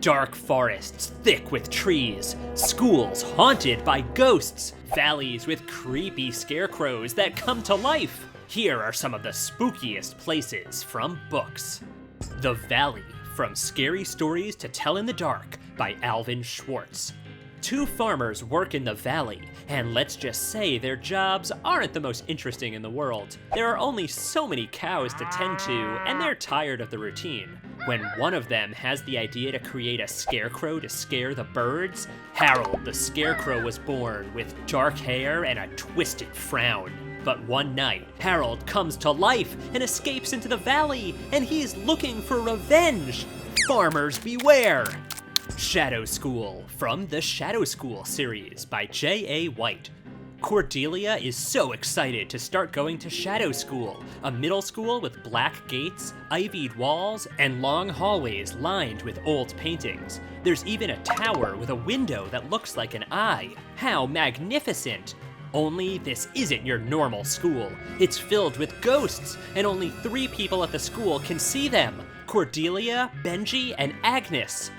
Dark forests thick with trees, schools haunted by ghosts, valleys with creepy scarecrows that come to life. Here are some of the spookiest places from books. The Valley, From Scary Stories to Tell in the Dark by Alvin Schwartz. Two farmers work in the valley, and let's just say their jobs aren't the most interesting in the world. There are only so many cows to tend to, and they're tired of the routine. When one of them has the idea to create a scarecrow to scare the birds, Harold the Scarecrow was born with dark hair and a twisted frown. But one night, Harold comes to life and escapes into the valley, and he's looking for revenge. Farmers beware! Shadow School, from the Shadow School series by J.A. White. Cordelia is so excited to start going to Shadow School, a middle school with black gates, ivied walls, and long hallways lined with old paintings. There's even a tower with a window that looks like an eye. How magnificent! Only this isn't your normal school. It's filled with ghosts, and only 3 people at the school can see them: Cordelia, Benji, and Agnes.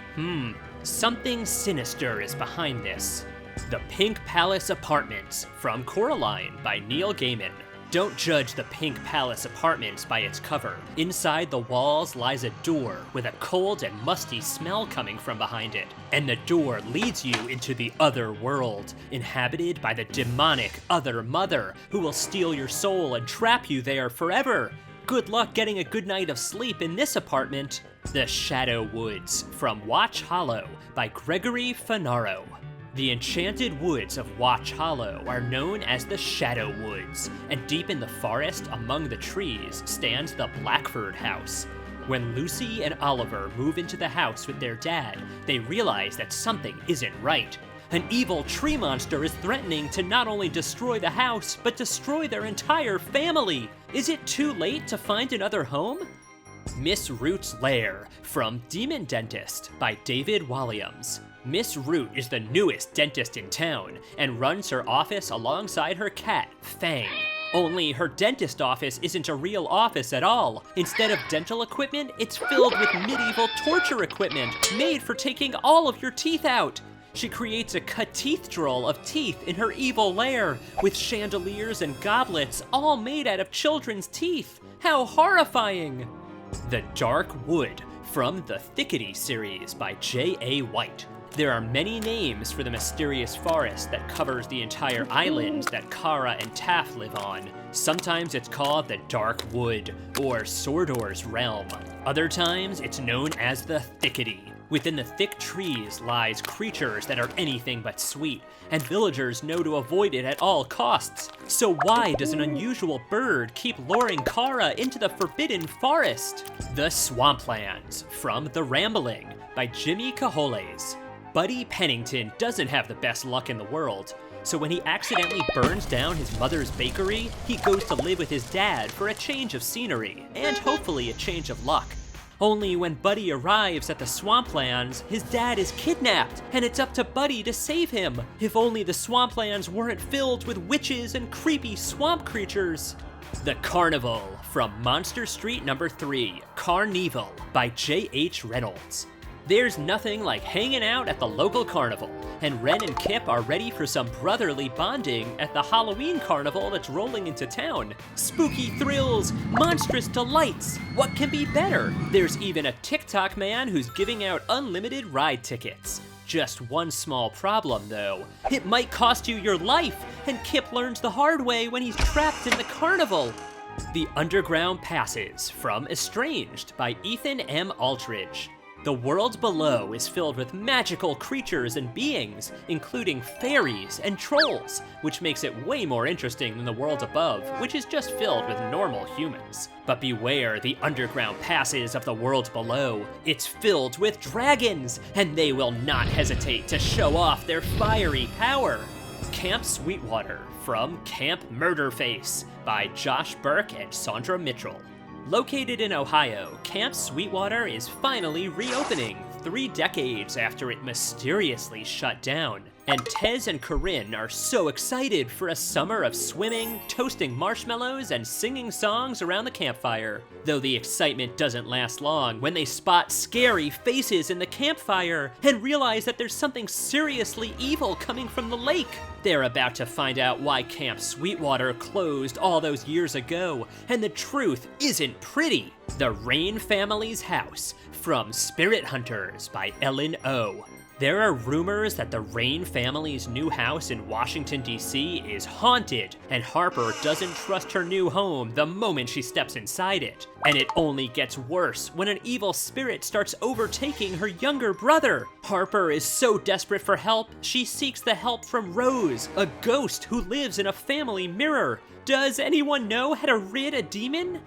Something sinister is behind this. The Pink Palace Apartments, from Coraline by Neil Gaiman. Don't judge the Pink Palace Apartments by its cover. Inside the walls lies a door with a cold and musty smell coming from behind it. And the door leads you into the other world, inhabited by the demonic Other Mother, who will steal your soul and trap you there forever. Good luck getting a good night of sleep in this apartment. The Shadow Woods, from Watch Hollow by Gregory Funaro. The enchanted woods of Watch Hollow are known as the Shadow Woods, and deep in the forest among the trees stands the Blackford house. When Lucy and Oliver move into the house with their dad, they realize that something isn't right. An evil tree monster is threatening to not only destroy the house, but destroy their entire family. Is it too late to find another home? Miss Root's Lair, from Demon Dentist by David Walliams. Miss Root is the newest dentist in town and runs her office alongside her cat, Fang. Only her dentist office isn't a real office at all. Instead of dental equipment, it's filled with medieval torture equipment made for taking all of your teeth out. She creates a cathedral of teeth in her evil lair, with chandeliers and goblets all made out of children's teeth. How horrifying! The Dark Wood, from the Thickety series by J.A. White. There are many names for the mysterious forest that covers the entire island that Kara and Taff live on. Sometimes it's called the Dark Wood, or Sordor's Realm. Other times it's known as the Thickety. Within the thick trees lies creatures that are anything but sweet, and villagers know to avoid it at all costs. So why does an unusual bird keep luring Kara into the forbidden forest? The Swamplands, from The Rambling by Jimmy Cajoles. Buddy Pennington doesn't have the best luck in the world, so when he accidentally burns down his mother's bakery, he goes to live with his dad for a change of scenery, and hopefully a change of luck. Only when Buddy arrives at the Swamplands, his dad is kidnapped, and it's up to Buddy to save him. If only the Swamplands weren't filled with witches and creepy swamp creatures. The Carnival, from Monsterstreet number 3, Carnival by J.H. Reynolds. There's nothing like hanging out at the local carnival, and Ren and Kip are ready for some brotherly bonding at the Halloween carnival that's rolling into town. Spooky thrills, monstrous delights, what can be better? There's even a TikTok man who's giving out unlimited ride tickets. Just one small problem though, it might cost you your life, and Kip learns the hard way when he's trapped in the carnival. The Underground Passes, from Estranged by Ethan M. Aldridge. The world below is filled with magical creatures and beings, including fairies and trolls, which makes it way more interesting than the world above, which is just filled with normal humans. But beware the underground passes of the world below. It's filled with dragons, and they will not hesitate to show off their fiery power. Camp Sweetwater, from Camp Murderface by Josh Berk and Saundra Mitchell. Located in Ohio, Camp Sweetwater is finally reopening 3 decades after it mysteriously shut down. and Tez and Corinne are so excited for a summer of swimming, toasting marshmallows, and singing songs around the campfire. Though the excitement doesn't last long when they spot scary faces in the campfire and realize that there's something seriously evil coming from the lake. They're about to find out why Camp Sweetwater closed all those years ago, and the truth isn't pretty. The Rain Family's House, from Spirit Hunters by Ellen O. There are rumors that the Rain family's new house in Washington, D.C. is haunted, and Harper doesn't trust her new home the moment she steps inside it. And it only gets worse when an evil spirit starts overtaking her younger brother. Harper is so desperate for help, she seeks the help from Rose, a ghost who lives in a family mirror. Does anyone know how to rid a demon?